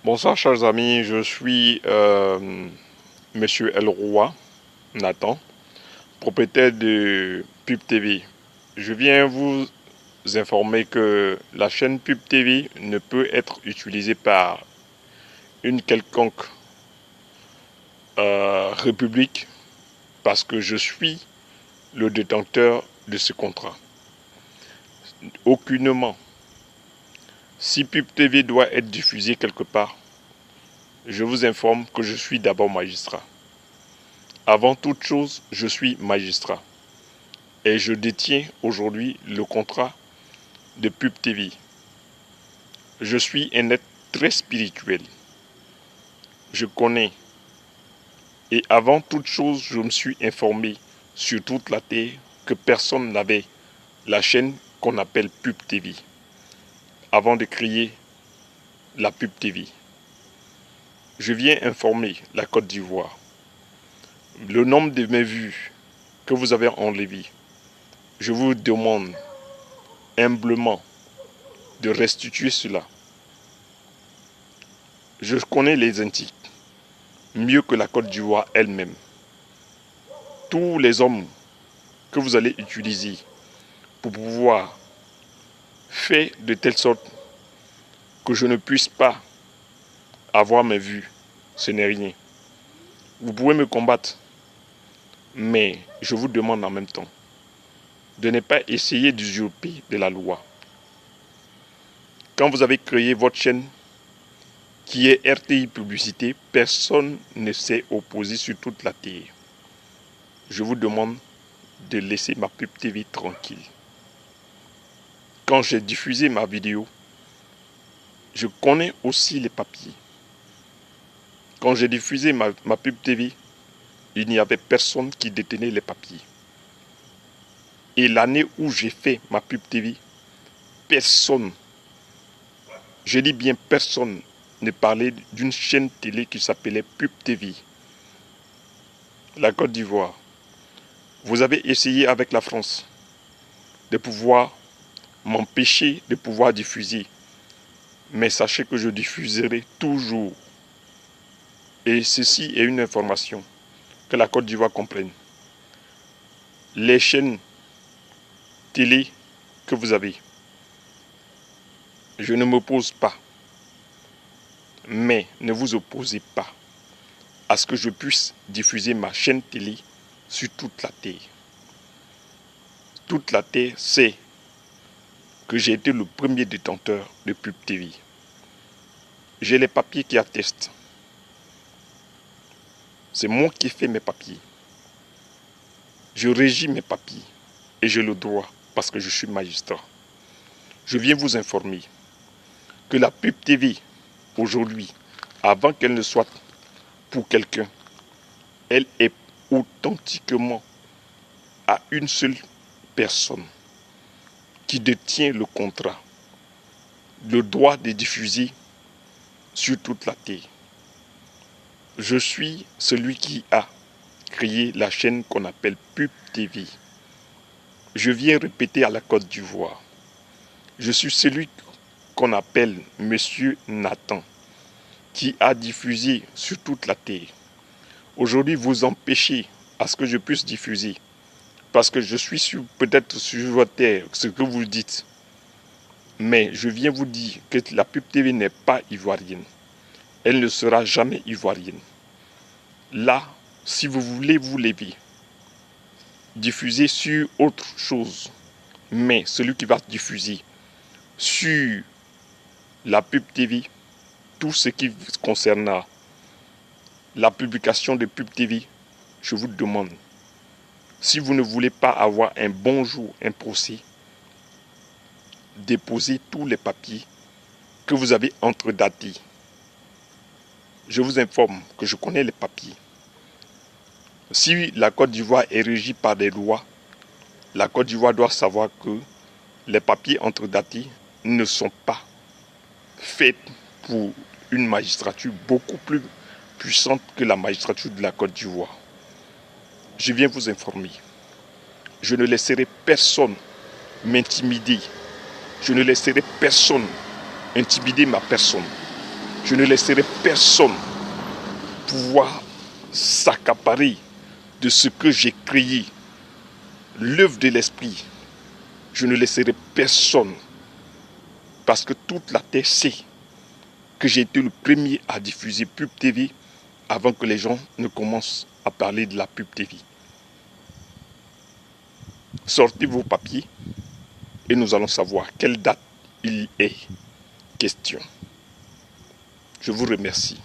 Bonsoir chers amis, je suis Monsieur Elroy Nathan, propriétaire de Pub TV. Je viens vous informer que la chaîne Pub TV ne peut être utilisée par une quelconque république parce que je suis le détenteur de ce contrat. Aucunement. Si Pub TV doit être diffusée quelque part, je vous informe que je suis d'abord magistrat. Avant toute chose, je suis magistrat. Et je détiens aujourd'hui le contrat de Pub TV. Je suis un être très spirituel. Je connais. Et avant toute chose, je me suis informé sur toute la terre que personne n'avait la chaîne qu'on appelle Pub TV. Avant de créer la Pub TV. Je viens informer la Côte d'Ivoire. Le nombre de mes vues que vous avez enlevé, je vous demande humblement de restituer cela. Je connais les Antilles mieux que la Côte d'Ivoire elle-même. Tous les hommes que vous allez utiliser pour pouvoir faire de telle sorte que je ne puisse pas avoir mes vues, ce n'est rien. Vous pouvez me combattre, mais je vous demande en même temps de ne pas essayer d'usurper de la loi. Quand vous avez créé votre chaîne, qui est RTI Publicité, personne ne s'est opposé sur toute la terre. Je vous demande de laisser ma Pub TV tranquille. Quand j'ai diffusé ma vidéo, je connais aussi les papiers. Quand j'ai diffusé ma Pub TV, il n'y avait personne qui détenait les papiers. Et l'année où j'ai fait ma Pub TV, personne, je dis bien personne, ne parlait d'une chaîne télé qui s'appelait Pub TV. La Côte d'Ivoire. Vous avez essayé avec la France de pouvoir m'empêcher de pouvoir diffuser. Mais sachez que je diffuserai toujours. Et ceci est une information que la Côte d'Ivoire comprenne. Les chaînes télé que vous avez, je ne m'oppose pas. Mais ne vous opposez pas à ce que je puisse diffuser ma chaîne télé sur toute la terre. Toute la terre sait que j'ai été le premier détenteur de Pub TV. J'ai les papiers qui attestent. C'est moi qui ai fait mes papiers. Je régis mes papiers et j'ai le droit parce que je suis magistrat. Je viens vous informer que la Pub TV, aujourd'hui, avant qu'elle ne soit pour quelqu'un, elle est authentiquement à une seule personne qui détient le contrat, le droit de diffuser sur toute la terre. Je suis celui qui a créé la chaîne qu'on appelle Pub TV. Je viens répéter à la Côte d'Ivoire. Je suis celui qu'on appelle Monsieur Nathan, qui a diffusé sur toute la terre. Aujourd'hui, vous empêchez à ce que je puisse diffuser, parce que je suis peut-être sur votre terre, ce que vous dites. Mais je viens vous dire que la Pub TV n'est pas ivoirienne. Elle ne sera jamais ivoirienne. Là, si vous voulez vous lever, diffuser sur autre chose, mais celui qui va diffuser sur la Pub TV, tout ce qui concernera la publication de Pub TV, je vous demande, si vous ne voulez pas avoir un bon jour, un procès, déposez tous les papiers que vous avez entredatés. Je vous informe que je connais les papiers. Si la Côte d'Ivoire est régie par des lois, la Côte d'Ivoire doit savoir que les papiers entredatés ne sont pas faits pour une magistrature beaucoup plus puissante que la magistrature de la Côte d'Ivoire. Je viens vous informer. Je ne laisserai personne m'intimider. Je ne laisserai personne intimider ma personne. Je ne laisserai personne pouvoir s'accaparer de ce que j'ai créé, l'œuvre de l'esprit. Je ne laisserai personne, parce que toute la terre sait que j'ai été le premier à diffuser Pub TV avant que les gens ne commencent à parler de la Pub TV. Sortez vos papiers et nous allons savoir quelle date il est question. Je vous remercie.